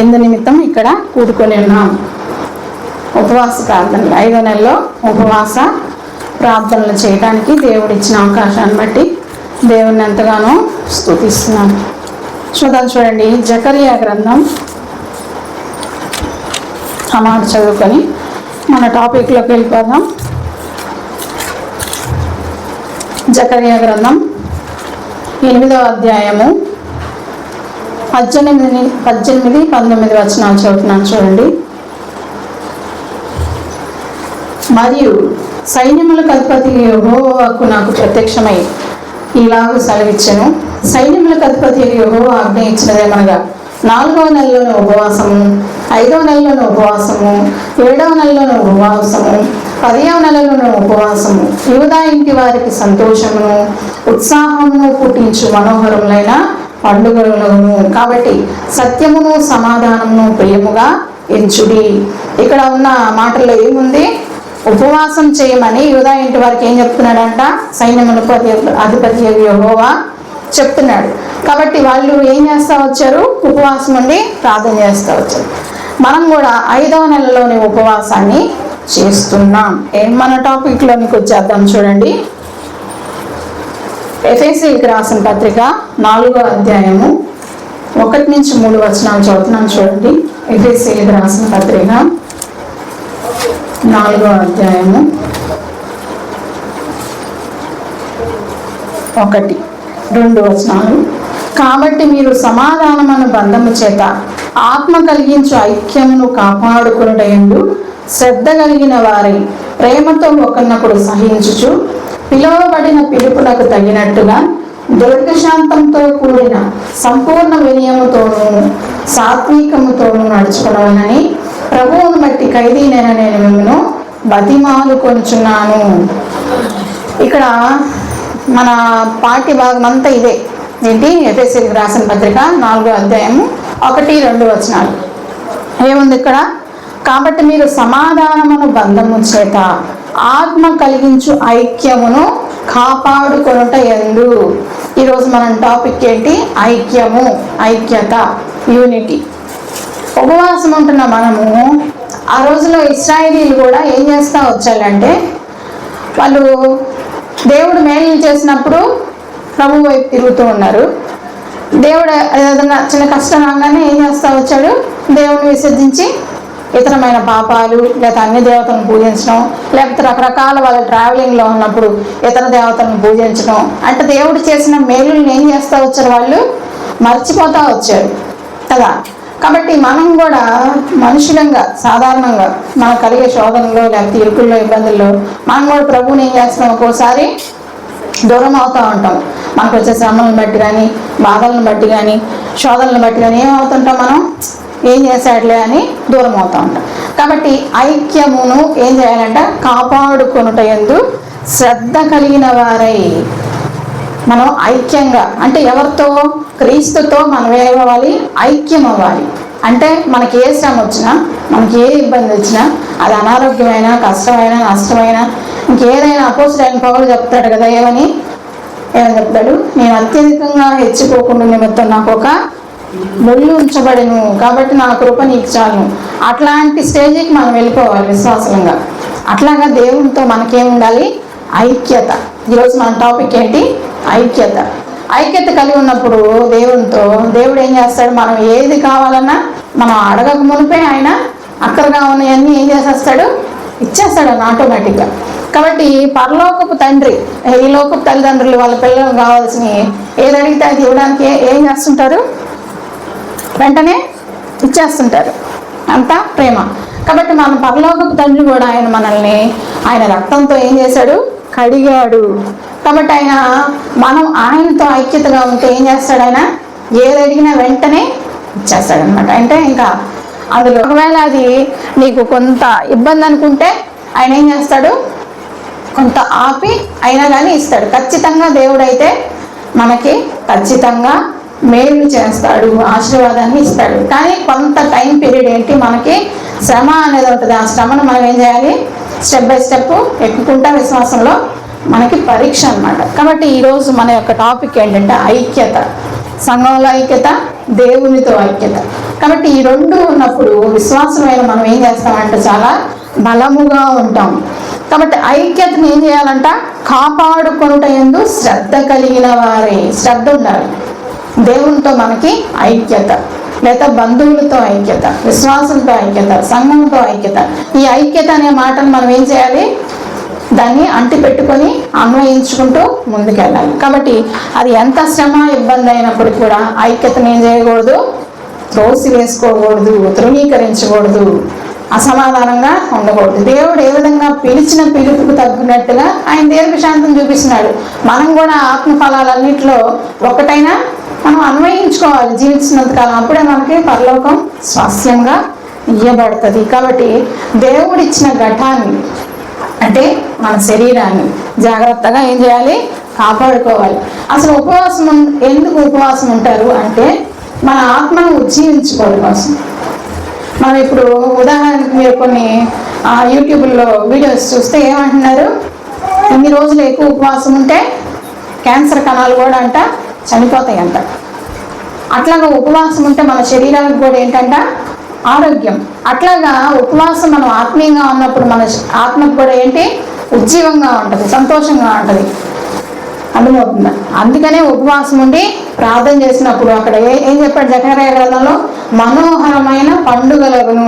ఎందు నిమిత్తం ఇక్కడ కూడుకొని ఉన్నాం. ఉపవాస ప్రార్థనలు 5వ నెలలో ఉపవాస ప్రార్థనలు చేయడానికి దేవుడు ఇచ్చిన అవకాశాన్ని బట్టి దేవుణ్ణి ఎంతగానో స్తుతిస్తున్నాం. చూడండి, జకర్యా గ్రంథం ఆ మాట చదువుకొని మన టాపిక్లోకి వెళ్ళిపోదాం. జకర్యా గ్రంథం 8వ అధ్యాయము 18, 19 వచనాలు చదువుతున్నాను చూడండి. మరియు సైన్యములకు అధిపతి యెహోవాకు నాకు ప్రత్యక్షమై ఇలాగ సెలవిచ్చెను. సైన్యములకు అధిపతి యెహోవా ఆజ్ఞ ఇచ్చినదేమనగా 4వ నెలలోని ఉపవాసము, 5వ నెలలోని ఉపవాసము, 7వ నెలలోని ఉపవాసము, 10వ నెలలోని ఉపవాసము యూదా ఇంటి వారికి సంతోషమును ఉత్సాహమును పుట్టించు మనోహరములైన పండుగలను. కాబట్టి సత్యమును సమాధానమును ప్రియముగా ఎంచుడి. ఇక్కడ ఉన్న మాటల్లో ఏముంది? ఉపవాసం చేయమని యూదా ఇంటి వారికి ఏం చెప్తున్నాడంట? సైన్యములకు అధిపతి యెహోవా చెప్తున్నాడు. కాబట్టి వాళ్ళు ఏం చేస్తూ వచ్చారు? ఉపవాసం ఉండి ప్రార్థన చేస్తూ వచ్చారు. మనం కూడా 5వ నెలలోని ఉపవాసాన్ని చేస్తున్నాం. మన టాపిక్లోనికి వచ్చేద్దాం. చూడండి, ఎఫెసీయులకు రాసిన పత్రిక 4వ అధ్యాయము 1 నుంచి 3 వచనాలు చదువుతున్నాం. చూడండి, ఎఫెసీయులకు రాసిన పత్రిక 4వ అధ్యాయము 1, 2 వచనాలు. కాబట్టి మీరు సమాధానమైన బంధము చేత ఆత్మ కలిగించు ఐక్యమును కాపాడుకొనుటయందు శ్రద్ధ కలిగిన వారి ప్రేమతో ఒకరినొకడు సహించుచు పిలువబడిన పిలుపునకు తగినట్టుగా దీర్ఘశాంతంతో కూడిన సంపూర్ణ వినయముతోనూ సాత్వికముతోనూ నడుచుకునవలని ప్రభువును బట్టి ఖైదీనైన నేను మిమ్మల్ని బతిమాలుకొనుచున్నాను. ఇక్కడ మన పాఠ్య భాగం అంతా ఇదే. ఏంటి? ఎఫెసీయులకు రాసిన పత్రిక 4వ అధ్యాయము 1, 2 వచనాలు. ఏముంది ఇక్కడ? కాబట్టి మీరు సమాధానమును బంధము చేత ఆత్మ కలిగించు ఐక్యమును కాపాడుకొనుట యందు. ఈరోజు మన టాపిక్ ఏంటి? ఐక్యము, ఐక్యత, యూనిటీ. ఉపవాసం ఉంటున్న మనము ఆ రోజులో ఇశ్రాయేలీలు కూడా ఏం చేస్తూ వచ్చారంటే, వాళ్ళు దేవుడు మేలు చేసినప్పుడు ప్రభు వైపు తిరుగుతూ ఉన్నారు. దేవుడు ఏదైనా చిన్న కష్టం రాగానే ఏం చేస్తూ వచ్చాడు? దేవుడిని విసర్జించి ఇతరమైన పాపాలు, లేదా అన్ని దేవతలను పూజించడం, లేకపోతే రకరకాల వాళ్ళ ట్రావెలింగ్లో ఉన్నప్పుడు ఇతర దేవతలను పూజించడం, అంటే దేవుడు చేసిన మేలుని ఏం చేస్తూ వచ్చారు? వాళ్ళు మర్చిపోతూ వచ్చారు కదా. కాబట్టి మనం కూడా మనుషులంగా సాధారణంగా మనకు కలిగే శోధనలో, లేకపోతే ఇరుకుల్లో, ఇబ్బందుల్లో మనం కూడా ప్రభువుని ఏం చేస్తాం? ఒక్కోసారి దూరం అవుతూ ఉంటాం. మనకు వచ్చే శ్రమలను బట్టి కానీ, బాధలను బట్టి కానీ, శోధనలను బట్టి కానీ ఏమవుతుంటాం? మనం ఏం చేశాడులే అని దూరం అవుతూ ఉంటాం. కాబట్టి ఐక్యమును ఏం చేయాలంట? కాపాడుకొనుట యందు శ్రద్ధ కలిగిన వారై మనం ఐక్యంగా, అంటే ఎవరితో? క్రీస్తుతో మనం ఏమవ్వాలి? ఐక్యం అవ్వాలి. అంటే మనకి ఏ శ్రమ వచ్చినా, మనకి ఏ ఇబ్బంది వచ్చినా, అది అనారోగ్యమైన, కష్టమైన, నష్టమైన, ఇంకేదైనా అపోజిట్ పౌలు చెప్తాడు కదా, ఏమని చెప్తాడు? నేను అత్యధికంగా హెచ్చిపోకుండా నిమిత్తం నాకు ఒక ముళ్ళు ఉంచబడిను, కాబట్టి నా కృప నీకు చాలును. అట్లాంటి స్టేజ్కి మనం వెళ్ళిపోవాలి విశ్వాసంగా. అట్లాగా దేవునితో మనకేముండాలి? ఐక్యత. ఈరోజు మన టాపిక్ ఏంటి? ఐక్యత. ఐక్యత కలిగి ఉన్నప్పుడు దేవునితో, దేవుడు ఏం చేస్తాడు? మనం ఏది కావాలన్నా మనం అడగక మునిపే ఆయన అక్కడగా ఉన్నవన్నీ ఏం చేసేస్తాడు? ఇచ్చేస్తాడు ఆటోమేటిక్గా. కాబట్టి పరలోకపు తండ్రి, ఈ లోకపు తల్లిదండ్రులు వాళ్ళ పిల్లలకు కావాల్సినవి ఏది అడిగితే అది ఇవ్వడానికి ఏం చేస్తుంటారు? వెంటనే ఇచ్చేస్తుంటారు. అంతా ప్రేమ. కాబట్టి మన పరలోకపు తండ్రి కూడా మనల్ని ఆయన రక్తంతో ఏం చేశాడు? కడిగాడు. కాబట్టి మనం ఆయనతో ఐక్యతగా ఉంటే ఏం చేస్తాడు? ఆయన ఏది అడిగినా వెంటనే ఇచ్చేస్తాడు అనమాట. అంటే ఇంకా అందులో ఒకవేళ అది నీకు కొంత ఇబ్బంది అనుకుంటే ఆయన ఏం చేస్తాడు? కొంత ఆపి అయినా కానీ ఇస్తాడు. ఖచ్చితంగా దేవుడైతే మనకి ఖచ్చితంగా మేలు చేస్తాడు, ఆశీర్వాదాన్ని ఇస్తాడు. కానీ కొంత టైం పీరియడ్ ఏంటి? మనకి శ్రమ అనేది ఉంటుంది. ఆ శ్రమను మనం ఏం చేయాలి? స్టెప్ బై స్టెప్ ఎక్కుకుంటా విశ్వాసంలో మనకి పరీక్ష అన్నమాట. కాబట్టి ఈరోజు మన యొక్క టాపిక్ ఏంటంటే ఐక్యత. సంఘంలో ఐక్యత, దేవునితో ఐక్యత. కాబట్టి ఈ రెండు ఉన్నప్పుడు విశ్వాసమైన మనం ఏం చేస్తామంటే చాలా బలముగా ఉంటాం. కాబట్టి ఐక్యతను ఏం చేయాలంట? కాపాడుకొనుట యందు శ్రద్ధ కలిగిన వారే. శ్రద్ధ ఉండాలి. దేవునితో మనకి ఐక్యత, లేదా బంధువులతో ఐక్యత, విశ్వాసంతో ఐక్యత, సంఘంతో ఐక్యత. ఈ ఐక్యత అనే మాటను మనం ఏం చేయాలి? దాన్ని అంటి పెట్టుకొని అన్వయించుకుంటూ ముందుకెళ్ళాలి. కాబట్టి అది ఎంత శ్రమ ఇబ్బంది అయినప్పటికీ కూడా ఐక్యతను ఏం చేయకూడదు? త్రోసి వేసుకోకూడదు, తృణీకరించకూడదు, అసమాధానంగా ఉండకూడదు. దేవుడు ఏ విధంగా పిలిచిన పిలుపుకు తగ్గినట్టుగా ఆయన దీర్ఘశాంతం చూపిస్తున్నాడు. మనం కూడా ఆత్మ ఫలాలన్నింటిలో ఒకటైనా మనం అన్వయించుకోవాలి జీవించినంతకాలం. అప్పుడే మనకి పరలోకం స్వాస్యంగా ఇయ్యబడుతుంది. కాబట్టి దేవుడిచ్చిన ఘటాన్ని, అంటే మన శరీరాన్ని జాగ్రత్తగా ఏం చేయాలి? కాపాడుకోవాలి. అసలు ఉపవాసం ఎందుకు ఉపవాసం ఉంటారు అంటే మన ఆత్మను ఉజ్జీవించుకోవడం కోసం. మనం ఇప్పుడు ఉదాహరణకి మీరు కొన్ని యూట్యూబ్లో వీడియోస్ చూస్తే ఏమంటున్నారు? ఇన్ని రోజులు ఎక్కువ ఉపవాసం ఉంటే క్యాన్సర్ కణాలు కూడా అంట చనిపోతాయి అంట. అట్లాగా ఉపవాసం ఉంటే మన శరీరానికి కూడా ఏంటంట? ఆరోగ్యం. అట్లాగా ఉపవాసం మనం ఆత్మీయంగా ఉన్నప్పుడు మన ఆత్మకు కూడా ఏంటి? ఉజ్జీవంగా ఉంటుంది, సంతోషంగా ఉంటుంది. అర్థమవుతుందా? అందుకనే ఉపవాసం ఉండి ప్రార్థన చేసినప్పుడు అక్కడ ఏం చెప్పాడు జకర్యా గ్రంథంలో? మనోహరమైన పండుగలను.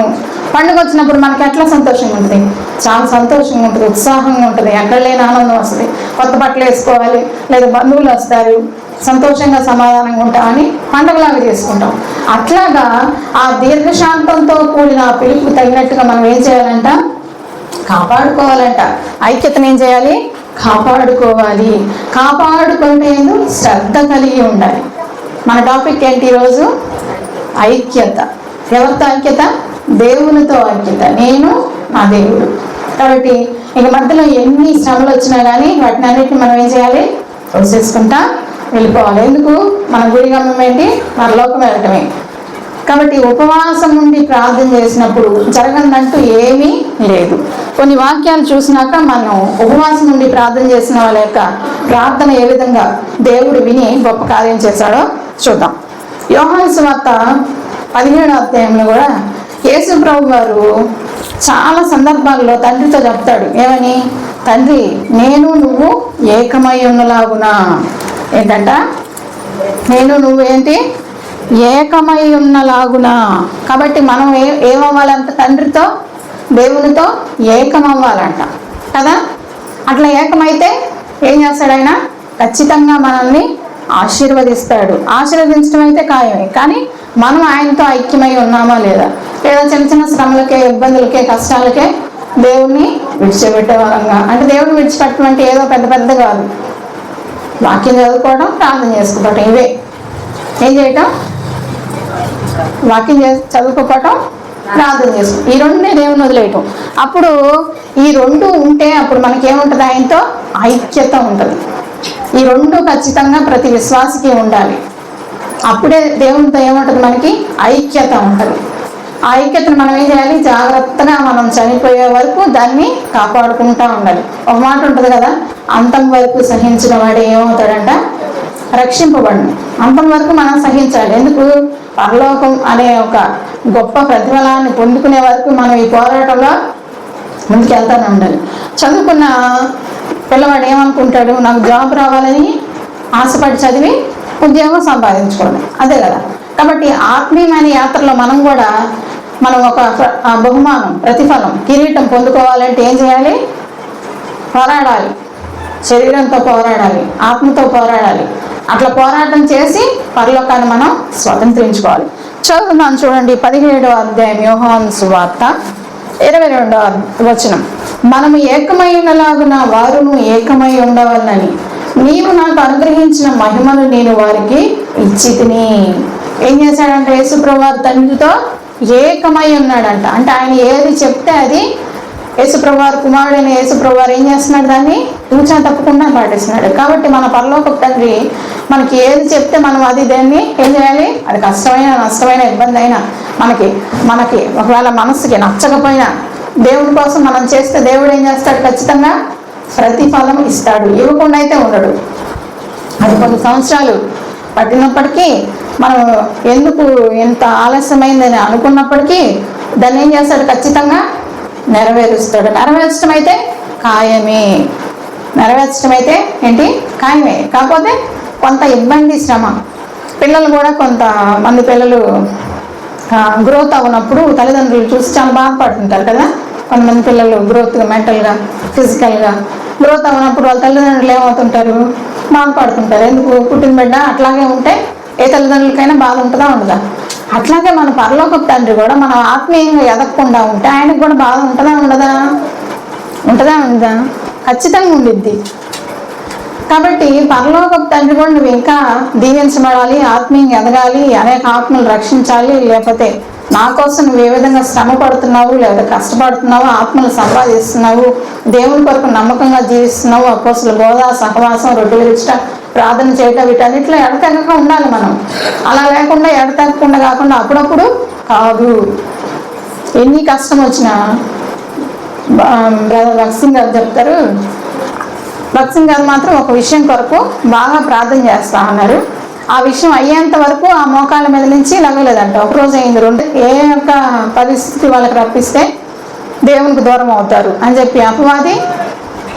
పండుగ వచ్చినప్పుడు మనకి ఎట్లా సంతోషంగా ఉంటుంది? చాలా సంతోషంగా ఉంటుంది, ఉత్సాహంగా ఉంటుంది, ఎక్కడ లేని ఆనందం వస్తుంది. కొత్త బట్టలు వేసుకోవాలి, లేదా బంధువులు వస్తారు, సంతోషంగా సమాధానంగా ఉంటామని పండుగలాగా చేసుకుంటాం. అట్లాగా ఆ దీర్ఘశాంతంతో కూడిన పిలుపు తగినట్టుగా మనం ఏం చేయాలంట? కాపాడుకోవాలంట. ఐక్యతను ఏం చేయాలి? కాపాడుకోవాలి. కాపాడుకుంటే శ్రద్ధ కలిగి ఉండాలి. మన టాపిక్ ఏంటి ఈరోజు? ఐక్యత. ఎవరితో ఐక్యత? దేవునితో ఐక్యత. నేను నా దేవుడు. కాబట్టి ఇక మధ్యలో ఎన్ని శ్రమలు వచ్చినా కానీ వాటిని అన్నిటిని మనం ఏం చేయాలి? తోసేసుకుంటా వెళ్ళిపోవాలి. ఎందుకు? మన గురి గమ్యం ఏంటి? పరలోకం వెళ్ళటమే. కాబట్టి ఉపవాసం నుండి ప్రార్థన చేసినప్పుడు జరగనంటూ ఏమీ లేదు. కొన్ని వాక్యాలు చూసినాక మనం ఉపవాసం నుండి ప్రార్థన చేసిన వాళ్ళ యొక్క ప్రార్థన ఏ విధంగా దేవుడు విని గొప్ప కార్యం చేశాడో చూద్దాం. యోహాను సువార్త 17వ అధ్యాయంలో కూడా యేసు ప్రభు వారు చాలా సందర్భాల్లో తండ్రితో చెప్తాడు. ఏమని? తండ్రి, నేను నువ్వు ఏకమై ఉన్నలాగునా. ఏంటంట? నేను నువ్వు ఏంటి? ఏకమై ఉన్నలాగునా. కాబట్టి మనం ఏమవ్వాలంట? తండ్రితో దేవునితో ఏకమవ్వాలంట కదా. అట్లా ఏకమైతే ఏం చేస్తాడు ఆయన? ఖచ్చితంగా మనల్ని ఆశీర్వదిస్తాడు. ఆశీర్వదించడం అయితే ఖాయమే, కానీ మనం ఆయనతో ఐక్యమై ఉన్నామా లేదా? లేదా చిన్న చిన్న శ్రమలకే, ఇబ్బందులకే, కష్టాలకే దేవుణ్ణి విడిచిపెట్టే వాళ్ళంగా. అంటే దేవుడిని విడిచిపెట్టడం అంటే ఏదో పెద్ద పెద్ద కాదు. వాక్యం చదువుకోవడం, ప్రార్థన చేసుకోవటం, ఇవే. ఏం చేయటం? వాక్యం చదువుకోవటం, ప్రార్థన చేసుకోవటం. ఈ రెండే దేవుని వదిలేయటం. అప్పుడు ఈ రెండు ఉంటే అప్పుడు మనకేముంటుంది? ఆయనతో ఐక్యత ఉంటుంది. ఈ రెండు ఖచ్చితంగా ప్రతి విశ్వాసికి ఉండాలి. అప్పుడే దేవునితో ఏముంటుంది? మనకి ఐక్యత ఉంటుంది. ఆ ఐక్యతను మనం ఏం చేయాలి? జాగ్రత్తగా మనం చనిపోయే వరకు దాన్ని కాపాడుకుంటూ ఉండాలి. ఒక మాట ఉంటుంది కదా, అంతం వరకు సహించిన వాడు ఏమవుతాడంట? రక్షింపబడను. అంతం వరకు మనం సహించాలి. ఎందుకు? పరలోకం అనే ఒక గొప్ప ప్రతిఫలాన్ని పొందుకునే వరకు మనం ఈ పోరాటంలో ముందుకెళ్తూనే ఉండాలి. చదువుకున్న పిల్లవాడు ఏమనుకుంటాడు? నాకు జాబ్ రావాలని ఆశపడి చదివి ఉద్యోగం సంపాదించుకోవడం, అదే కదా. కాబట్టి ఆత్మీయమైన యాత్రలో మనం కూడా ఒక బహుమానం, ప్రతిఫలం, కిరీటం పొందుకోవాలంటే ఏం చేయాలి? పోరాడాలి. శరీరంతో పోరాడాలి, ఆత్మతో పోరాడాలి. అట్లా పోరాటం చేసి పరలోకాన్ని మనం స్వతంత్రించుకోవాలి. చదువుతున్నాను చూడండి, 17వ అధ్యాయం యోహాను సువార్త 22వ వచనం. మనము ఏకమై ఉన్నలాగున వారును ఏకమై ఉండవాలని నీవు నాకు అనుగ్రహించిన మహిమను నేను వారికి ఇచ్చితిని. ఏం చేశాడంటే యేసుప్రభువు వారు తండ్రితో ఏకమై ఉన్నాడంట. అంటే ఆయన ఏది చెప్తే అది యేసుప్రభువు వారు, కుమారుడైన యేసుప్రభువు వారు ఏం చేస్తున్నాడు? దాన్ని తూచా తప్పకుండా పాటిస్తున్నాడు. కాబట్టి మన పరలోకపు తండ్రి మనకి ఏది చెప్తే మనం అది దాన్ని ఏం చేయాలి? అది కష్టమైన, నష్టమైన, ఇబ్బంది అయినా మనకి ఒకవేళ మనస్సుకి నచ్చకపోయినా దేవుని కోసం మనం చేస్తే దేవుడు ఏం చేస్తాడు? ఖచ్చితంగా ప్రతిఫలం ఇస్తాడు. ఇవ్వకుండా అయితే ఉండడు. అది కొన్ని సంవత్సరాలు పట్టినప్పటికీ మనం ఎందుకు ఇంత ఆలస్యమైందని అనుకున్నప్పటికీ దాన్ని ఏం చేస్తాడు? ఖచ్చితంగా నెరవేరుస్తాడు. నెరవేర్చడం అయితే ఖాయమే. నెరవేర్చడం అయితే ఏంటి? ఖాయమే. కాకపోతే కొంత ఇబ్బంది, శ్రమ. పిల్లలు కూడా కొంతమంది పిల్లలు గ్రోత్ అవునప్పుడు తల్లిదండ్రులు చూసి చాలా బాధపడుతుంటారు కదా. కొంతమంది పిల్లలు గ్రోత్గా, మెంటల్గా, ఫిజికల్గా గ్రోత్ అవునప్పుడు వాళ్ళ తల్లిదండ్రులు ఏమవుతుంటారు? బాధపడుతుంటారు. ఎందుకు? పుట్టిన బిడ్డ అట్లాగే ఉంటే ఏ తల్లిదండ్రులకైనా బాధ ఉంటుందా, ఉండదా? అట్లాగే మన పరలోకపు తండ్రి కూడా మనం ఆత్మీయంగా ఎదగకుండా ఉంటే ఆయనకు కూడా బాధ ఉంటుందా, ఉండదా? ఉంటుందా, ఉండదా? ఖచ్చితంగా ఉండిద్ది. కాబట్టి పరలోకపు తండ్రి కూడా నువ్వు ఇంకా దీవించబడాలి, ఆత్మీయంగా ఎదగాలి, అనేక ఆత్మలు రక్షించాలి, లేకపోతే నా కోసం నువ్వు ఏ విధంగా శ్రమ పడుతున్నావు, లేదా కష్టపడుతున్నావు, ఆత్మలు సంపాదిస్తున్నావు, దేవుని కొరకు నమ్మకంగా జీవిస్తున్నావు, అపోస్తుల బోధ, సహవాసం, రొట్టె విరుచుట, ప్రార్థన చేయటం, వీటన్నిటిలో ఎడతెగక ఉండాలి మనం. అలా లేకుండా ఎడతెగకుండా కాకుండా అప్పుడప్పుడు కాదు. ఎన్ని కష్టం వచ్చినా భక్సింగ్ గారు చెప్తారు, భక్సింగ్ గారు మాత్రం ఒక విషయం కొరకు బాగా ప్రార్థన చేస్తా అన్నారు. ఆ విషయం అయ్యేంత వరకు ఆ మోకాళ్ళ మీద నుంచి లగలేదంట. ఒకరోజు అయింది, రెండు, ఏ యొక్క పరిస్థితి వాళ్ళకి రప్పిస్తే దేవునికి దూరం అవుతారు అని చెప్పి అపవాది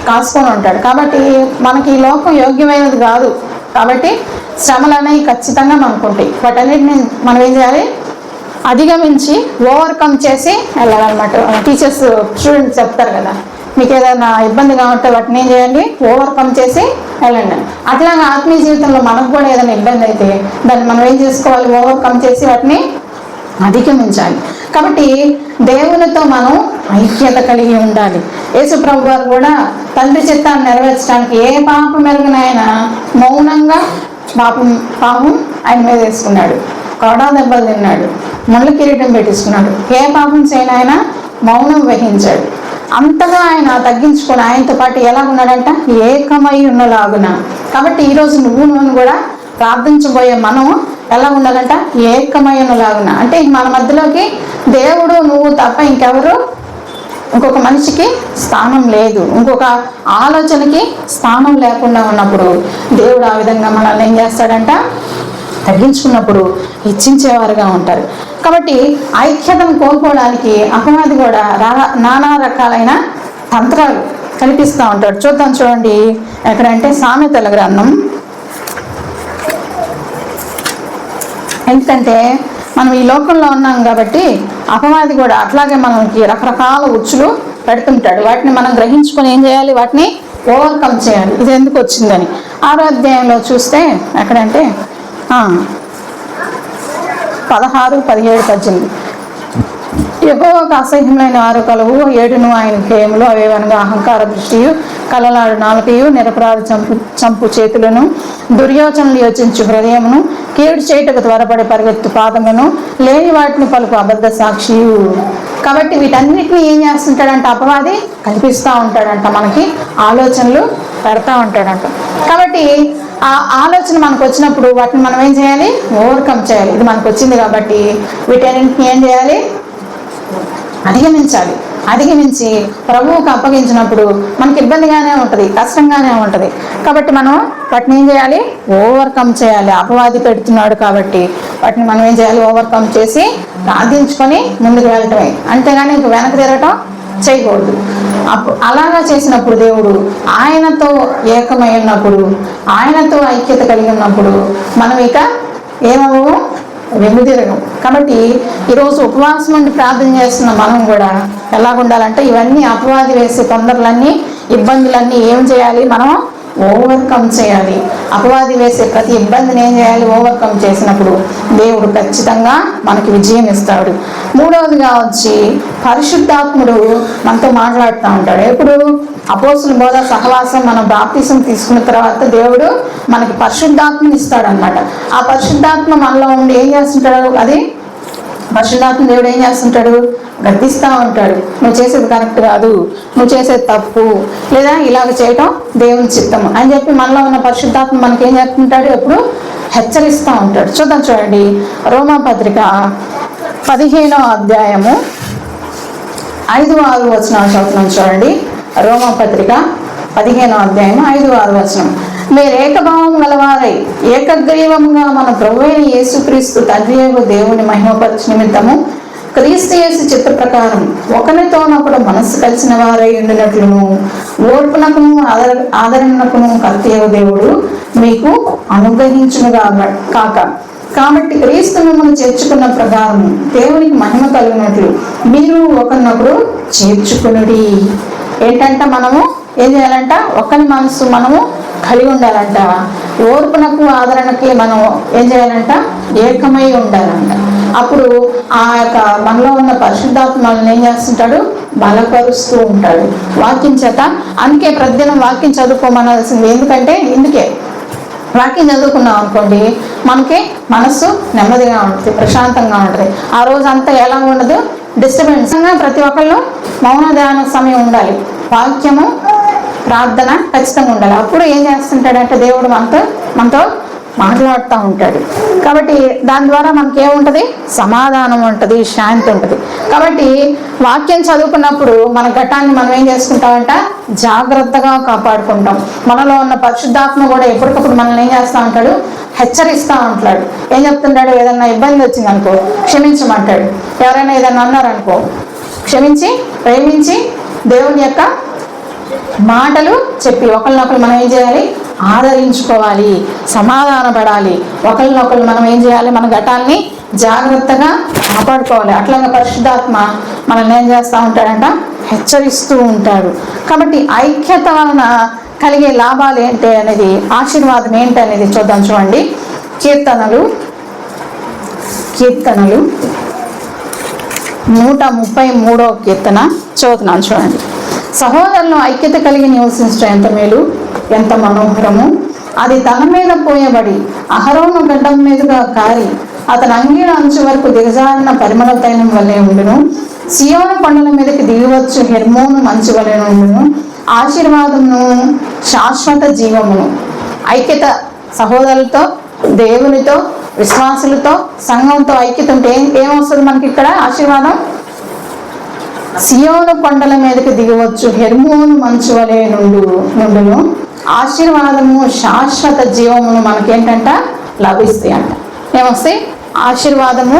కాసుకొని ఉంటాడు. కాబట్టి మనకి ఈ లోకం యోగ్యమైనది కాదు. కాబట్టి శ్రమలు అనేవి ఖచ్చితంగా మనకు ఉంటాయి. వాటన్నిటిని మనం ఏం చేయాలి? అధిగమించి ఓవర్కమ్ చేసి వెళ్ళాలన్నమాట. టీచర్స్ స్టూడెంట్స్ చెప్తారు కదా, మీకు ఏదైనా ఇబ్బందిగా ఉంటే వాటిని ఏం చేయండి? ఓవర్కమ్ చేసి వెళ్ళండి. అట్లాగా ఆత్మీయ జీవితంలో మనకు కూడా ఏదైనా ఇబ్బంది అయితే దాన్ని మనం ఏం చేసుకోవాలి? ఓవర్కమ్ చేసి వాటిని అధిగమించాలి. కాబట్టి దేవునితో మనం ఐక్యత కలిగి ఉండాలి. యేసు ప్రభు వారు కూడా తండ్రి చిత్తాన్ని నెరవేర్చడానికి ఏ పాపం మెరుగునైనా మౌనంగా పాపం ఆయన మీద వేసుకున్నాడు. కొడా దెబ్బలు తిన్నాడు, ముళ్ళ కిరీటం పెట్టించుకున్నాడు. ఏ పాపం చేయని ఆయన మౌనం వహించాడు. అంతగా ఆయన తగ్గించుకొని ఆయనతో పాటు ఎలా ఉన్నాడంట? ఏకమై ఉన్నలాగున. కాబట్టి ఈరోజు నువ్వు కూడా ప్రార్థించబోయే మనం ఎలా ఉండాలంట? ఏకమై ఉన్నలాగున. అంటే మన మధ్యలోకి దేవుడు నువ్వు తప్ప ఇంకెవరు, ఇంకొక మనిషికి స్థానం లేదు, ఇంకొక ఆలోచనకి స్థానం లేకుండా ఉన్నప్పుడు దేవుడు ఆ విధంగా మనల్ని ఏం చేస్తాడంట? తగ్గించుకున్నప్పుడు హెచ్చించేవారుగా ఉంటారు. కాబట్టి ఐక్యతను కోల్పోవడానికి అపవాది కూడా నానా రకాలైన తంత్రాలు కల్పిస్తూ ఉంటాడు. చూద్దాం, చూడండి ఎక్కడంటే సామెతల గ్రంథం. ఎందుకంటే మనం ఈ లోకంలో ఉన్నాం కాబట్టి అపవాది కూడా అట్లాగే మనకి రకరకాల ఉచ్చులు పెడుతుంటాడు. వాటిని మనం గ్రహించుకొని ఏం చేయాలి? వాటిని ఓవర్కమ్ చేయాలి. ఇది ఎందుకు వచ్చిందని 6వ అధ్యాయంలో చూస్తే ఎక్కడంటే 16, 17, 18 యెహోవాకు అసహ్యమైన 6 కలవు, 7 ఆయన హేములు, అవేవనగా అహంకార దృష్టియు, కలలాడు నాలుకయు, నిరపరాధ చంపు చేతులను, దుర్యోచనలు యోచించు హృదయమును, కీడు చేయుటకు త్వరపడి పరిగెత్తు పాదమును, లేని వాటిని పలుకు అబద్ధ సాక్షియు. కాబట్టి వీటన్నిటిని ఏం చేస్తుంటాడంట? అపవాది కల్పిస్తూ ఉంటాడంట, మనకి ఆలోచనలు పెడతా ఉంటాడంట. కాబట్టి ఆ ఆలోచన మనకు వచ్చినప్పుడు వాటిని మనం ఏం చేయాలి? ఓవర్కమ్ చేయాలి. ఇది మనకు వచ్చింది కాబట్టి వీటన్నింటిని ఏం చేయాలి? అధిగమించాలి. అధిగమించి ప్రభువుకు అప్పగించినప్పుడు మనకి ఇబ్బందిగానే ఉంటుంది, కష్టంగానే ఉంటుంది. కాబట్టి మనం వాటిని ఏం చేయాలి? ఓవర్కమ్ చేయాలి. అపవాది పెడుతున్నాడు కాబట్టి వాటిని మనం ఏం చేయాలి? ఓవర్కమ్ చేసి సాధించుకొని ముందుకు వెళ్ళటమే, అంతేగాని ఇంక వెనక్కి తిరగటం చేయకూడదు. అలాగా చేసినప్పుడు దేవుడు ఆయనతో ఏకమై ఉన్నప్పుడు, ఆయనతో ఐక్యత కలిగి ఉన్నప్పుడు మనం ఇక ఏమవు? వెనుదిరగం. కాబట్టి ఈరోజు ఉపవాసం నుండి ప్రార్థన చేస్తున్న మనం కూడా ఎలా ఉండాలంటే ఇవన్నీ అపవాది వేసే తొందరలన్నీ, ఇబ్బందులన్నీ ఏం చేయాలి? మనం ఓవర్కమ్ చేయాలి. అపవాది వేసే ప్రతి ఇబ్బందిని ఏం చేయాలి? ఓవర్కమ్ చేసినప్పుడు దేవుడు ఖచ్చితంగా మనకి విజయం ఇస్తాడు. 3వదిగా వచ్చి పరిశుద్ధాత్ముడు మనతో మాట్లాడుతూ ఉంటాడు. ఎప్పుడు? అపోస్తుల బోధ, సహవాసం, మనం బాప్తిసం తీసుకున్న తర్వాత దేవుడు మనకి పరిశుద్ధాత్మని ఇస్తాడనమాట. ఆ పరిశుద్ధాత్మ మనలో ఉండి ఏం చేస్తుంటాడు? అది పరిశుద్ధాత్మ దేవుడు ఏం చేస్తుంటాడు? గద్దిస్తూ ఉంటాడు. నువ్వు చేసేది కరెక్ట్ కాదు, నువ్వు చేసేది తప్పు, లేదా ఇలాగ చేయటం దేవుని చిత్తము అని చెప్పి మనలో ఉన్న పరిశుద్ధాత్మ మనకి ఏం చేస్తుంటాడు? ఎప్పుడు హెచ్చరిస్తూ ఉంటాడు. చూద్దాం, చూడండి రోమాపత్రిక 15వ అధ్యాయము 5, 6 వచనాలు చదువుతున్నాం. చూడండి రోమాపత్రిక 15వ అధ్యాయము 5, 6 వచనం. మీరు ఏకభావం గలవారై ఏకగ్రీవముగా మన ప్రభువైన యేసుక్రీస్తు తండ్రి యొక్క దేవుని మహిమపరచు నిమిత్తము క్రీస్తు యేసు చిత్త ప్రకారం ఒకరితోనొకడు మనస్సు కలిసిన వారై ఉండినట్లును ఓర్పునకును ఆదరణకును కర్తయ్య దేవుడు మీకు అనుగ్రహించునుగా కాక. కాబట్టి క్రీస్తు మిమ్మల్ని చేర్చుకున్న ప్రకారం దేవునికి మహిమ కలిగినట్లు మీరు ఒకరినొకరు చేర్చుకునుడి. ఏంటంట మనము ఏం చేయాలంట? ఒకరి మనసు మనము కలిగి ఉండాలంట. ఓర్పునకు ఆదరణకి మనం ఏం చేయాలంట? ఏకమై ఉండాలంట. అప్పుడు ఆ యొక్క మనలో ఉన్న పరిశుద్ధాత్మ మనల్ని ఏం చేస్తుంటాడు? బలపరుస్తూ ఉంటాడు వాక్యం చేత. అందుకే ప్రతిదినం వాక్యం చదువుకోమనాల్సింది. ఎందుకంటే ఇందుకే వాక్యం చదువుకున్నాం అనుకోండి, మనకి మనస్సు నెమ్మదిగా ఉంటుంది, ప్రశాంతంగా ఉంటుంది. ఆ రోజు అంతా ఎలా ఉండదు, డిస్టర్బెన్స్గా. ప్రతి ఒక్కళ్ళు మౌన ధ్యాన సమయం ఉండాలి, వాక్యము ప్రార్థన ఖచ్చితంగా ఉండాలి. అప్పుడు ఏం చేస్తుంటాడంటే దేవుడు మనతో మాట్లాడుతూ ఉంటాడు. కాబట్టి దాని ద్వారా మనకి ఏముంటుంది? సమాధానం ఉంటుంది, శాంతి ఉంటుంది. కాబట్టి వాక్యం చదువుకున్నప్పుడు మన ఘటాన్ని మనం ఏం చేసుకుంటామంట? జాగ్రత్తగా కాపాడుకుంటాం. మనలో ఉన్న పరిశుద్ధాత్మ కూడా ఎప్పటికప్పుడు మనల్ని ఏం చేస్తూ ఉంటాడు? హెచ్చరిస్తూ ఉంటాడు. ఏం చెప్తుంటాడు? ఏదన్నా ఇబ్బంది వచ్చింది అనుకో క్షమించమంటాడు. ఎవరైనా ఏదన్నా అన్నారనుకో క్షమించి ప్రేమించి దేవుని యొక్క మాటలు చెప్పి ఒకరినొకరు మనం ఏం చేయాలి? ఆదరించుకోవాలి, సమాధాన పడాలి. ఒకరినొకరు మనం ఏం చేయాలి? మన ఘటాన్ని జాగ్రత్తగా కాపాడుకోవాలి. అట్లాగా పరిశుద్ధాత్మ మనల్ని ఏం చేస్తూ ఉంటాడంట? హెచ్చరిస్తూ ఉంటాడు. కాబట్టి ఐక్యత వలన కలిగే లాభాలు ఏంటి అనేది, ఆశీర్వాదం ఏంటి అనేది చూద్దాం. చూడండి, కీర్తనలు 133వ కీర్తన చదువుతున్నాను. చూడండి, సహోదరులు ఐక్యత కలిగి నివసించడం ఎంత మేలు, ఎంత మనోహరము. అది తన మీద పోయబడి అహరోను గడ్డం మీదుగా కారి అతని అంగీల అంచు వరకు దిగజారిన పరిమళ తైలం వలె ఉండును. సియోను కొండల మీదకి దిగివచ్చు హెర్మోను మంచు వలె ఉండును. ఆశీర్వాదమును శాశ్వత జీవమును. ఐక్యత సహోదరులతో, దేవునితో, విశ్వాసులతో, సంఘంతో ఐక్యత ఉంటే ఏమొస్తుంది మనకి? ఇక్కడ ఆశీర్వాదం. సియోను కొండల మీదకి దిగవచ్చు హెర్మోను మంచు వలె నుండును. ఆశీర్వాదము శాశ్వత జీవమును మనకేంటంట? లభిస్తాయి అంట. ఏమొస్తాయి? ఆశీర్వాదము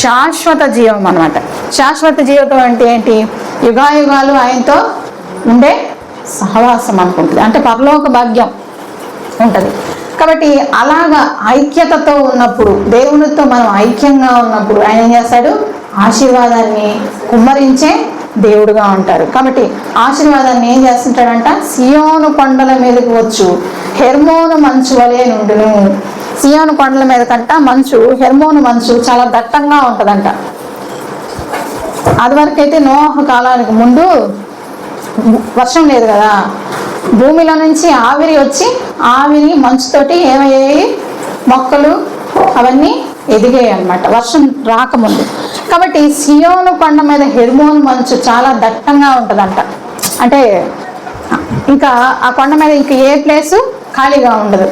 శాశ్వత జీవం అన్నమాట. శాశ్వత జీవితం అంటే ఏంటి? యుగాయుగాలు ఆయనతో ఉండే సహవాసం అనుకుంటుంది, అంటే పరలోక భాగ్యం ఉంటుంది. కాబట్టి అలాగా ఐక్యతతో ఉన్నప్పుడు, దేవునితో మనం ఐక్యంగా ఉన్నప్పుడు ఆయన ఏం చేస్తాడు? ఆశీర్వాదాన్ని కుమ్మరించే దేవుడుగా ఉంటారు. కాబట్టి ఆశీర్వాదాన్ని ఏం చేస్తుంటాడంట? సియోను కొండల మీదకి వచ్చు హెర్మోను మంచు వలె నుండును. సియోను కొండల మీద కంట మంచు, హెర్మోను మంచు చాలా దట్టంగా ఉంటుందంట. అది వరకైతే నోహ కాలానికి ముందు వర్షం లేదు కదా, భూమిలో నుంచి ఆవిరి వచ్చి ఆవిరి మంచుతోటి ఏమయ్యాయి? మొక్కలు అవన్నీ ఎదిగాయి అన్నమాట, వర్షం రాకముందు. కాబట్టి సియోను కొండ మీద హెర్మోన్ మంచు చాలా దట్టంగా ఉంటుందంట. అంటే ఇంకా ఆ కొండ మీద ఇంకా ఏ ప్లేసు ఖాళీగా ఉండదు.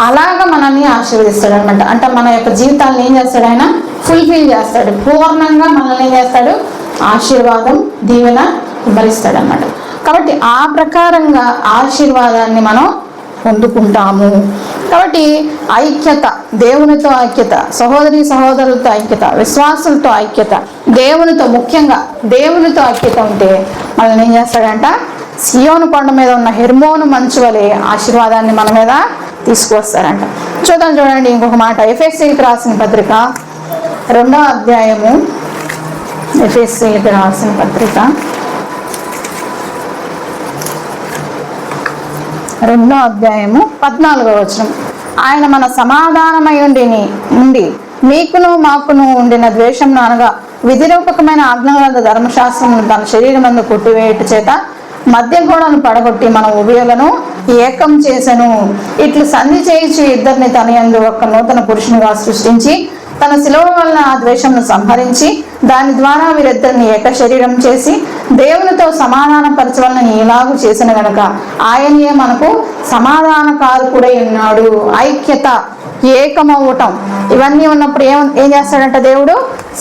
అలాగా మనల్ని ఆశీర్వదిస్తాడు అనమాట. అంటే మన యొక్క జీవితాలను ఏం చేస్తాడు? ఆయన ఫుల్ఫిల్ చేస్తాడు, పూర్ణంగా మనల్ని ఏం చేస్తాడు? ఆశీర్వాదం, దీవెన భరిస్తాడు అనమాట. కాబట్టి ఆ ప్రకారంగా ఆశీర్వాదాన్ని మనం పొందుకుంటాము. కాబట్టి ఐక్యత, దేవునితో ఐక్యత, సహోదరులతో ఐక్యత, విశ్వాసులతో ఐక్యత, దేవునితో, ముఖ్యంగా దేవునితో ఐక్యత ఉంటే మనల్ని ఏం చేస్తాడంట? సియోను కొండ మీద ఉన్న హెర్మోను మంచు వలె ఆశీర్వాదాన్ని మన మీద తీసుకువస్తారంట. చూడండి ఇంకొక మాట. ఎఫెసీయులకు రాసిన పత్రిక 2వ అధ్యాయము, ఎఫెసీయులకు రాసిన పత్రిక 2వ అధ్యాయము 14వ వచనం. ఆయన మన సమాధానమై ఉండి మీకును మాకును ఉండిన ద్వేషంను అనగా విధిరూపకమైన ఆజ్ఞల ధర్మశాస్త్రమును తన శరీరమందు కొట్టివేయుట చేత మధ్య గోడను పడగొట్టి మన ఉభయులను ఏకం చేసెను. ఇట్లు సంధి చేయించి ఇద్దరిని తన యందు ఒక నూతన పురుషునిగా సృష్టించి తన శిలువ వలన ఆ ద్వేషంను సంహరించి దాని ద్వారా వీరిద్దరిని ఏక శరీరం చేసి దేవునితో సమాధాన పరచవలన ఇలాగూ చేసిన గనక ఆయనే మనకు సమాధానకారకుడై ఉన్నాడు. ఐక్యత, ఏకమవ్వటం, ఇవన్నీ ఉన్నప్పుడు ఏం చేస్తాడంట? దేవుడు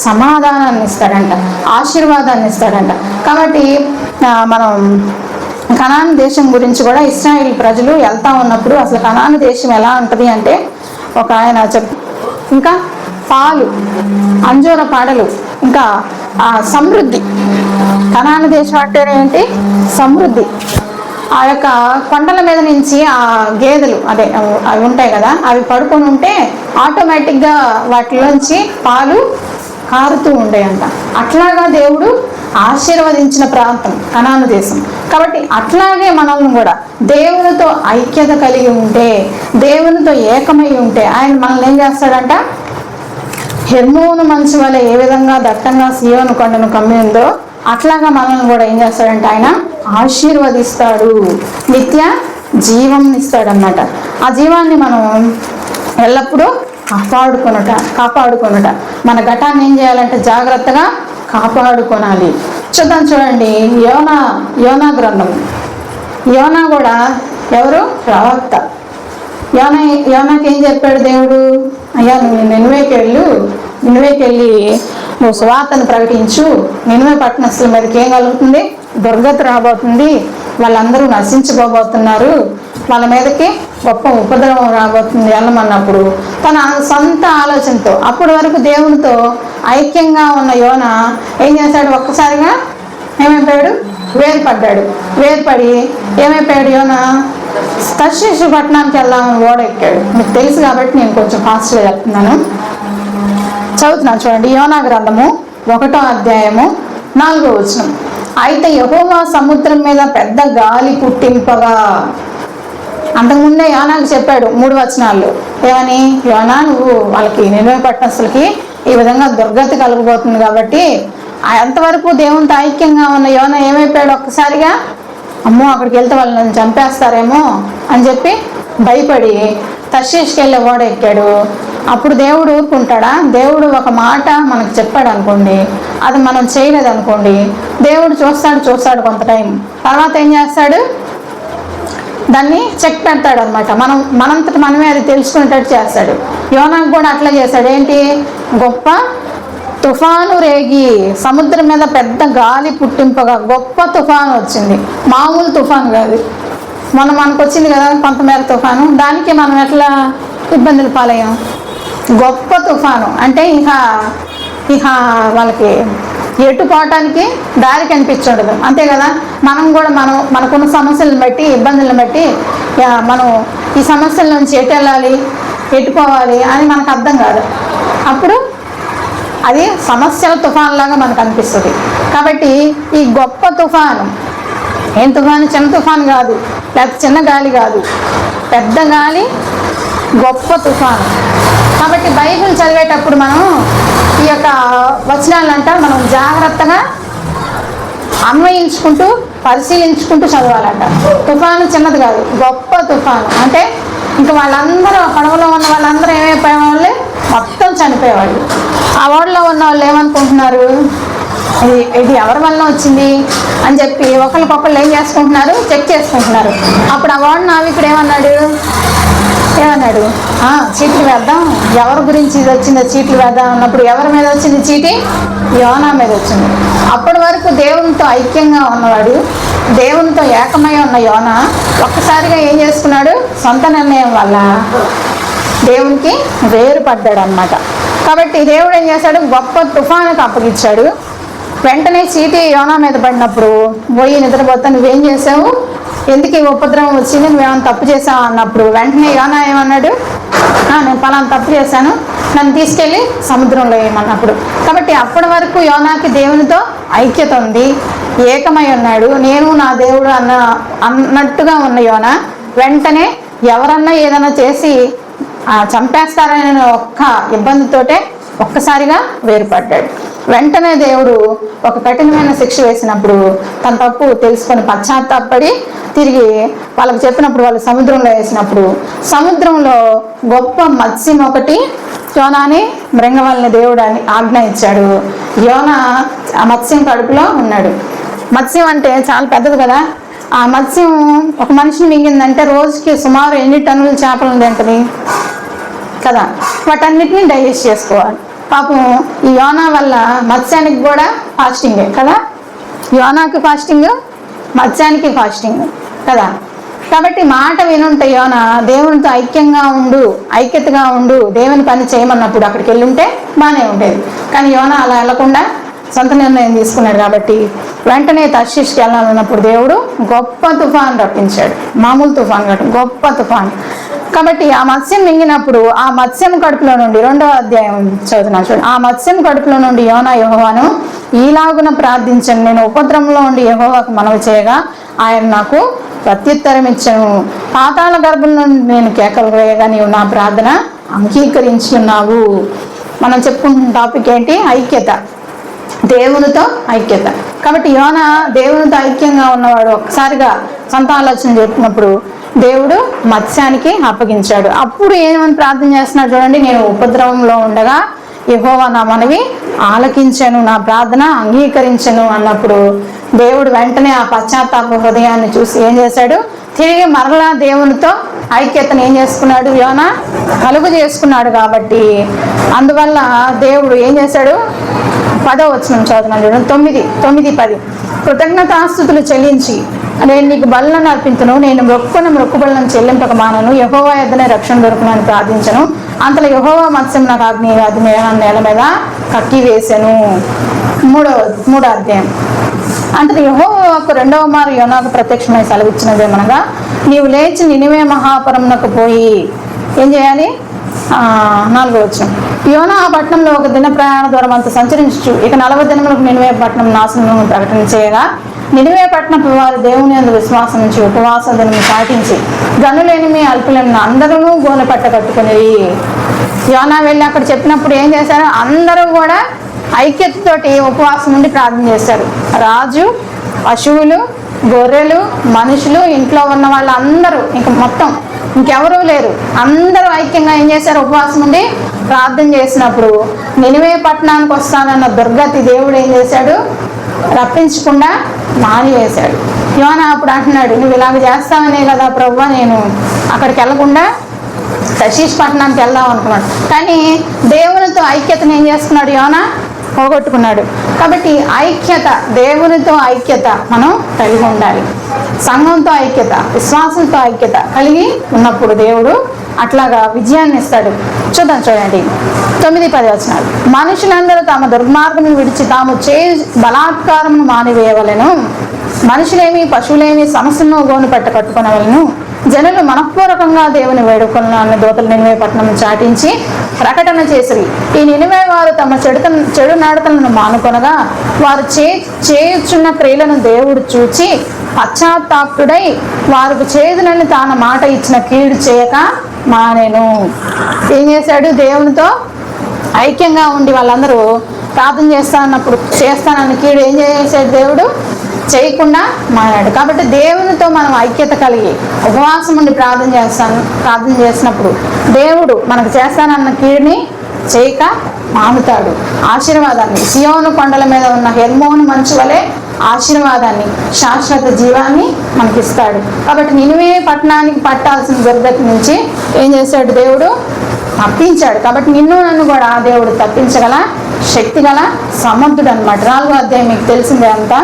సమాధానాన్ని ఇస్తాడంట, ఆశీర్వాదాన్ని ఇస్తాడంట. కాబట్టి మనం కనాను దేశం గురించి కూడా ఇశ్రాయేల్ ప్రజలు వెళ్తా ఉన్నప్పుడు అసలు కనాను దేశం ఎలా ఉంటుంది అంటే ఒక ఆయన ఇంకా పాలు, అంజూర పాడలు, ఇంకా సమృద్ధి. కనాను దేశం అంటే ఏంటి? సమృద్ధి. ఆ యొక్క కొండల మీద నుంచి ఆ గేదెలు అవి ఉంటాయి కదా, అవి పడుకొని ఉంటే ఆటోమేటిక్గా వాటిలోంచి పాలు కారుతూ ఉండేయంట. అట్లాగా దేవుడు ఆశీర్వదించిన ప్రాంతం కనాను దేశం. కాబట్టి అట్లాగే మనల్ని కూడా దేవునితో ఐక్యత కలిగి ఉంటే, దేవునితో ఏకమై ఉంటే ఆయన మనల్ని ఏం చేస్తాడంట? హెర్మోను మంచు వల్ల ఏ విధంగా దట్టంగా సీయోను కొండను కమ్మి ఉందో అట్లాగా మనల్ని కూడా ఏం చేస్తాడంటే ఆయన ఆశీర్వదిస్తాడు, నిత్య జీవం ఇస్తాడన్నమాట. ఆ జీవాన్ని మనం ఎల్లప్పుడూ కాపాడుకొనుట మన ఘటాన్ని ఏం చేయాలంటే జాగ్రత్తగా కాపాడుకోనాలి. చూడండి యోనా గ్రంథం. యోనా కూడా ఎవరు? ప్రవక్త. యోనాకి ఏం చెప్పాడు దేవుడు? అయ్యా నువ్వు నినివేకి వెళ్ళి నువ్వు సువార్తను ప్రకటించు, నినివే పట్టణస్తుల మీదకి ఏం కలుగుతుంది? దుర్గతి రాబోతుంది, వాళ్ళందరూ నశించుకోబోతున్నారు, వాళ్ళ మీదకి గొప్ప ఉపద్రవం రాబోతుంది వెళ్ళమన్నప్పుడు తన సొంత ఆలోచనతో అప్పటి వరకు దేవునితో ఐక్యంగా ఉన్న యోన ఏం చేశాడు? ఒక్కసారిగా ఏమైపోయాడు? వేరుపడి ఏమైపోయాడు? యోన తర్షీషు పట్టణానికి వెళ్దామని ఓడెక్కాడు. మీకు తెలుసు కాబట్టి నేను కొంచెం ఫాస్ట్గా చెప్తున్నాను, చదువుతున్నాను. చూడండి, యోనా గ్రంథము 1వ అధ్యాయము 4వ వచనం. అయితే యెహోవా సముద్రం మీద పెద్ద గాలి పుట్టింపగా. అంతకుముందే యోనాకు చెప్పాడు 3 వచనాల్లో ఏమని? యోనా నువ్వు వాళ్ళకి నినివే పట్టణస్తులకి ఈ విధంగా దుర్గతి కలగబోతుంది కాబట్టి. అంతవరకు దేవునితో ఐక్యంగా ఉన్న యోనా ఏమైపోయాడు? ఒక్కసారిగా అమ్మో అక్కడికి వెళ్తే వాళ్ళు నన్ను చంపేస్తారేమో అని చెప్పి భయపడి తర్షీష్కి వెళ్ళే ఓడ ఎక్కాడు. అప్పుడు దేవుడు ఊరుకుంటాడా? దేవుడు ఒక మాట మనకు చెప్పాడు అనుకోండి, అది మనం చేయలేదు అనుకోండి, దేవుడు చూస్తాడు కొంత టైం తర్వాత ఏం చేస్తాడు? దాన్ని చెక్ పెడతాడు అనమాట. మనంతట మనమే అది తెలుసుకునేటట్టు చేస్తాడు. యోనాకు కూడా అట్లా చేశాడు. ఏంటి? గొప్ప తుఫాను రేగి సముద్రం మీద పెద్ద గాలి పుట్టింపగా గొప్ప తుఫాను వచ్చింది. మామూలు తుఫాను కాదు, మనకు వచ్చింది కదా కొంతమేర తుఫాను, దానికి మనం ఎట్లా ఇబ్బందులు పాలయ్యాం. గొప్ప తుఫాను అంటే ఇక వాళ్ళకి ఎటు పోవటానికి దారి కనిపించడదు, అంతే కదా. మనం కూడా మనకున్న సమస్యలను బట్టి ఇబ్బందులను బట్టి మనం ఈ సమస్యల నుంచి ఎటు వెళ్ళాలి, ఎటుపోవాలి అని మనకు అర్థం కాదు. అప్పుడు అది సమస్యల తుఫాను లాగా మనకు అనిపిస్తుంది. కాబట్టి ఈ గొప్ప తుఫాను ఏం తుఫాను? చిన్న తుఫాను కాదు, లేకపోతే చిన్న గాలి కాదు, పెద్ద గాలి, గొప్ప తుఫాను. కాబట్టి బైబిల్ చదివేటప్పుడు మనం ఈ యొక్క వచనాలంట మనం జాగ్రత్తగా అన్వయించుకుంటూ పరిశీలించుకుంటూ చదవాలంట. తుఫాను చిన్నది కాదు, గొప్ప తుఫాను. అంటే ఇంకా వాళ్ళందరూ పడవలో ఉన్న వాళ్ళందరూ ఏమైపోయే వాళ్ళే మొత్తం చనిపోయేవాళ్ళు. ఆ ఓడలో ఉన్న వాళ్ళు ఏమనుకుంటున్నారు? ఇది ఎవరి వల్ల వచ్చింది అని చెప్పి ఒకరికొకళ్ళు ఏం చేసుకుంటున్నారు? చెక్ చేసుకుంటున్నారు. అప్పుడు ఆ ఓడ నావికుడు ఏమన్నాడు? చీట్లు వేద్దాం, ఎవరి గురించి ఇది వచ్చిందో చీట్లు వేద్దాం అన్నప్పుడు ఎవరి మీద వచ్చింది చీటి? యోనా మీద వచ్చింది. అప్పటి వరకు దేవునితో ఐక్యంగా ఉన్నవాడు, దేవునితో ఏకమై ఉన్న యోనా ఒక్కసారిగా ఏం చేసుకున్నాడు? సొంత నిర్ణయం వల్ల దేవునికి వేరుపడ్డాడు అన్నమాట. కాబట్టి దేవుడు ఏం చేశాడు? గొప్ప తుఫానుకు అప్పగించాడు. వెంటనే చీటి యోనా మీద పడినప్పుడు పోయి నిద్రపోతా, నువ్వేం చేసావు, ఎందుకు ఈ ఉపద్రవం వచ్చింది, నువ్వేమైనా తప్పు చేసావు అన్నప్పుడు వెంటనే యోనా ఏమన్నాడు? నేను పలానా తప్పు చేశాను, నన్ను తీసుకెళ్ళి సముద్రంలో వేయమన్నప్పుడు. కాబట్టి అప్పటి వరకు యోనాకి దేవునితో ఐక్యత ఉంది, ఏకమై ఉన్నాడు. నేను నా దేవుడు అన్నట్టుగా ఉన్న యోనా వెంటనే ఎవరన్నా ఏదైనా చేసి చంపేస్తారనే ఒక్క ఇబ్బందితోటే ఒక్కసారిగా వేరుపడ్డాడు. వెంటనే దేవుడు ఒక కఠినమైన శిక్ష వేసినప్పుడు తన తప్పు తెలుసుకొని పశ్చాత్తాపడి తిరిగి వాళ్ళకి చెప్పినప్పుడు వాళ్ళు సముద్రంలో వేసినప్పుడు సముద్రంలో గొప్ప మత్స్యం ఒకటి యోనాని మృంగవల్ని దేవుడు అని ఆజ్ఞ ఇచ్చాడు. యోనా ఆ మత్స్యం కడుపులో ఉన్నాడు. మత్స్యం అంటే చాలా పెద్దది కదా. ఆ మత్స్యం ఒక మనిషిని మింగిందంటే రోజుకి సుమారు ఎన్ని టన్నుల చేపలు తింటది కదా. వాటన్నిటిని డైజెస్ట్ చేసుకోవాలి. పాపం ఈ యోనా వల్ల మత్స్యానికి కూడా ఫాస్టింగే కదా. యోనాకి ఫాస్టింగ్, మత్స్యానికి ఫాస్టింగ్ కదా. కాబట్టి మాట వినుంటే యోన దేవునితో ఐక్యతగా ఉండు దేవుని పని చేయమన్నప్పుడు అక్కడికి వెళ్ళి ఉంటే బాగానే ఉండేది. కానీ యోన అలా వెళ్లకుండా సొంత నిర్ణయం తీసుకున్నాడు. కాబట్టి వెంటనే తర్షీష్కి వెళ్ళాలన్నప్పుడు దేవుడు గొప్ప తుఫాన్ రప్పించాడు. మామూలు తుఫాన్ కాదు, గొప్ప తుఫాన్. కాబట్టి ఆ మత్స్యం మింగినప్పుడు ఆ మత్స్యం కడుపులో నుండి 2వ అధ్యాయం చదువుతున్నాను చూడండి. ఆ మత్స్యం కడుపులో నుండి యోనా యెహోవాను ఈలాగున ప్రార్థించను, నేను ఉపద్రవంలో ఉండి యెహోవాకు మనవి చేయగా ఆయన నాకు ప్రత్యుత్తరం ఇచ్చాను. పాతాళ గర్భం నుండి నేను కేకలు వేయగా నీవు నా ప్రార్థన అంగీకరించి ఉన్నావు. మనం చెప్పుకుంటున్న టాపిక్ ఏంటి? ఐక్యత, దేవునితో ఐక్యత. కాబట్టి యోనా దేవునితో ఐక్యంగా ఉన్నవాడు. ఒక్కసారిగా సొంత ఆలోచన చెప్పినప్పుడు దేవుడు మత్స్యానికి అప్పగించాడు. అప్పుడు ఏమని ప్రార్థన చేస్తున్నాడు చూడండి, నేను ఉపద్రవంలో ఉండగా యెహోవా నా మనవి ఆలకించాను, నా ప్రార్థన అంగీకరించను అన్నప్పుడు దేవుడు వెంటనే ఆ పశ్చాత్తాప హృదయాన్ని చూసి ఏం చేశాడు? తిరిగి మరలా దేవునితో ఐక్యతను ఏం చేసుకున్నాడు? యోనా కలుగు చేసుకున్నాడు. కాబట్టి అందువల్ల దేవుడు ఏం చేశాడు? 10వ వచనం చదువుతున్నాను చూడండి, 9-10. కృతజ్ఞతాస్తుతులు చెల్లించి నేను నీకు బలులను అర్పించను, నేను మొక్కుబడులను చెల్లింపక మానను, యెహోవా యొద్దనే రక్షణ దొరుకునని ప్రార్థించను. అంతలో యెహోవా మత్స్యం నాకు అగ్ని నేల మీద కక్కి వేసాను. 3వ అధ్యాయం. అంతటి యెహోవాకు 2వ మారు యోనాకు ప్రత్యక్షమై సెలవిచ్చినదేమనగా, నీవు లేచి నినివే మహాపురమునకు పోయి ఏం చేయాలి? 4వ వచనం. యోనా ఆ పట్టణంలో ఒక దిన ప్రయాణ దూరం అంత సంచరించు ఇక 40 దినములకు నినివే పట్టణం నాశనం ప్రకటన చేయగా నినివే పట్టణపు వారు దేవుని యందు విశ్వాసం నుంచి ఉపవాస దినము పాటించి గనులేని అల్పులను అందరూ గోనె పట్ట కట్టుకుని యోనా వెళ్ళి అక్కడ చెప్పినప్పుడు ఏం చేశారు? అందరూ కూడా ఐక్యతతోటి ఉపవాసం ఉండి ప్రార్థన చేశారు. రాజు, పశువులు, గొర్రెలు, మనుషులు, ఇంట్లో ఉన్న వాళ్ళందరూ మొత్తం ఇంకెవరూ లేరు. అందరూ ఐక్యంగా ఏం చేశారు? ఉపవాసం ఉండి ప్రార్థన చేసినప్పుడు నినివే పట్టణానికి వస్తానన్న దుర్గతి దేవుడు ఏం చేశాడు? రప్పించకుండా మానివేశాడు. యోనా అప్పుడు అంటున్నాడు, నువ్వు ఇలాగ చేస్తావనే కదా ప్రభువా నేను అక్కడికి వెళ్ళకుండా తర్షీషు పట్టణానికి వెళ్దాం అనుకున్నాడు. కానీ దేవునితో ఐక్యతను ఏం చేసుకున్నాడు? యోనా పోగొట్టుకున్నాడు. కాబట్టి ఐక్యత, దేవునితో ఐక్యత మనం కలిగి ఉండాలి. సంఘంతో ఐక్యత, విశ్వాసంతో ఐక్యత కలిగి ఉన్నప్పుడు దేవుడు అట్లాగా విజయాన్ని ఇస్తాడు. చూడండి 9-10 వచనాలు. మనుషులందరూ తమ దుర్మార్గం విడిచి తాము బలాత్కారమును మానివేయవలెను, మనుషులేమి పశువులేమి సమస్యను గోను పెట్ట కట్టుకునవలను. జనులు మనఃపూర్వకంగా దేవుని వేడుకొలను అన్న దూతలు నినివే పట్టణం చాటించి ప్రకటన చేసిరి. ఈ నినివే వారు తమ చెడు నడతలను మానుకొనగా వారు చేయుచున్న క్రియలను దేవుడు చూచి పశ్చాత్తాపుడై వారికి చేదునని తాను మాట ఇచ్చిన కీడు చేయక మానెను. ఏం చేశాడు? దేవునితో ఐక్యంగా ఉండి వాళ్ళందరూ ప్రార్థన చేస్తానన్న కీడు ఏం చేశాడు? దేవుడు చేయకుండా మానాడు. కాబట్టి దేవునితో మనం ఐక్యత కలిగి ఉపవాసం ఉండి ప్రార్థన చేసినప్పుడు దేవుడు మనకు చేస్తానన్న కీడుని చేయక మానుతాడు. ఆశీర్వాదాన్ని, సియోను కొండల మీద ఉన్న హెర్మోను మంచు వలె ఆశీర్వాదాన్ని, శాశ్వత జీవాన్ని మనకిస్తాడు. కాబట్టి నినివే పట్టణానికి పట్టాల్సిన దుర్గతి నుంచి ఏం చేశాడు? దేవుడు తప్పించాడు. కాబట్టి నిన్ను నన్ను కూడా దేవుడు తప్పించగల శక్తి గల సమర్థుడు అనమాట. 4వ అధ్యాయం మీకు తెలిసిందే, అంతా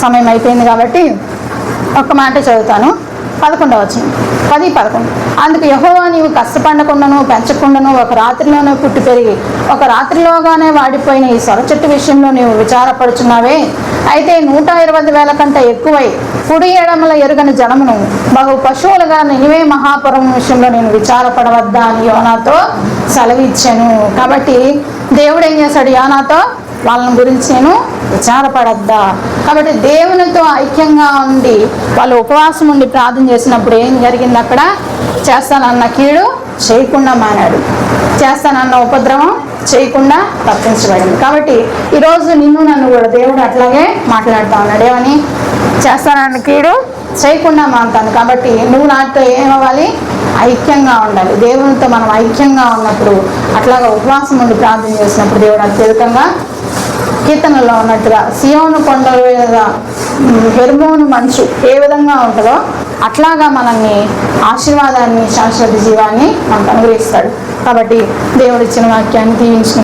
సమయం అయిపోయింది కాబట్టి ఒక్క మాట చదువుతాను. 11వ వచనం, 10-11. అందుకు యెహోవా నీవు కష్టపడకుండాను పెంచకుండాను ఒక రాత్రిలోనే పుట్టి పెరిగి ఒక రాత్రిలోగానే వాడిపోయిన ఈ సొర చెట్టు విషయంలో నీవు విచారపడుచున్నావే. అయితే 120,000 కంటే ఎక్కువై కుడి ఎడమల ఎరుగని జనమును బహు పశువులుగా నినివే మహాపురం విషయంలో నేను విచారపడవద్దా అని యోనాతో సెలవిచ్చాను. కాబట్టి దేవుడు ఏం చేశాడు? యోనాతో వాళ్ళని గురించి నేను విచారపడద్దా. కాబట్టి దేవునితో ఐక్యంగా ఉండి వాళ్ళు ఉపవాసం ఉండి ప్రార్థన చేసినప్పుడు ఏం జరిగింది? అక్కడ చేస్తానన్న కీడు చేయకుండా మానాడు, చేస్తానన్న ఉపద్రవం చేయకుండా తప్పించబడింది. కాబట్టి ఈరోజు నిన్ను నన్ను కూడా దేవుడు అట్లాగే మాట్లాడుతూ ఉన్నాడు. ఏమని? చేస్తానన్న కీడు చేయకుండా మానుతాను. కాబట్టి నువ్వు నాతో ఏమవ్వాలి? ఐక్యంగా ఉండాలి. దేవునితో మనం ఐక్యంగా ఉన్నప్పుడు అట్లాగా ఉపవాసం ఉండి ప్రార్థన చేసినప్పుడు దేవుడు అత్యధికంగా కీర్తనలో ఉన్నట్టుగా సియోను కొండల మీద హెర్మోను మంచు ఏ విధంగా ఉంటుందో అట్లాగా మనల్ని ఆశీర్వాదాన్ని, శాశ్వత జీవాన్ని మనకు అనుగ్రహిస్తాడు. కాబట్టి దేవుడు ఇచ్చిన వాక్యాన్ని దీవించిన